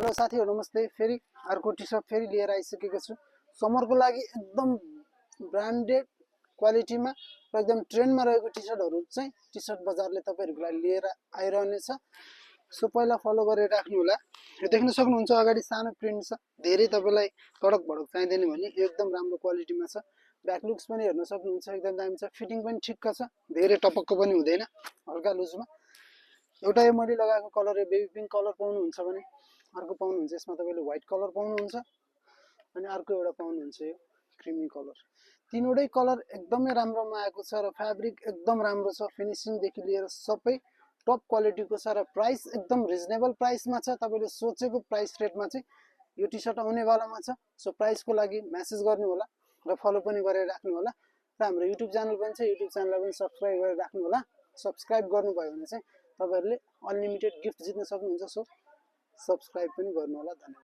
Hello साथीहरु नमस्ते। फेरि अर्को टी सर्ट फेरि लिएर आइसकेको छु। समरको लागि एकदम ब्रान्डेड क्वालिटीमा र एकदम ट्रेन्डमा रहेको टी सर्टहरु चाहिँ टी सर्ट बजारले तपाईहरुको लागि लिएर आइरहनेछ। सो पहिला फलो गरेर राख्नु होला। यो देख्न सक्नुहुन्छ अगाडि सानो प्रिन्ट छ। धेरै तपाईलाई कडक भडक चाहिदैन भने यो एकदम राम्रो क्वालिटीमा छ। ब्याक लुक्स पनि हेर्न सक्नुहुन्छ एकदम दामी छ। फिटिङ पनि ठिक्क छ। धेरै टपक्क पनि हुँदैन, हल्का लुजमा। एउटा यो मैले लगाएको कलर यो बेबी पिङ्क कलर पाउनुहुन्छ भने अर्को पाउनुहुन्छ यसमा तपाईले व्हाइट कलर पाउनुहुन्छ अनि अर्को एउटा पाउनुहुन्छ यो क्रीमी कलर। तीनवटै कलर एकदमै राम्रोमा आएको छ र फ्याब्रिक एकदम राम्रो छ। फिनिशिङ देखि लिएर सबै टप क्वालिटीको छ र प्राइस एकदम रिजनेबल प्राइसमा छ। तपाईले सोचेको प्राइस रेटमा चाहिँ यो टी सर्ट आउने वालामा छ। सो प्राइसको लागि मेसेज गर्नु होला र फलो पनि गरेर राख्नु होला। र हाम्रो युट्युब च्यानल पनि छ, युट्युब च्यानललाई पनि सब्स्क्राइब गरेर राख्नु होला। सब्स्क्राइब गर्नुभयो भने चाहिँ तपाईहरुले अनलिमिटेड गिफ्ट जित्न सक्नुहुन्छ। सो सब्स्क्राइब पनि गर्नु होला। धन्यवाद।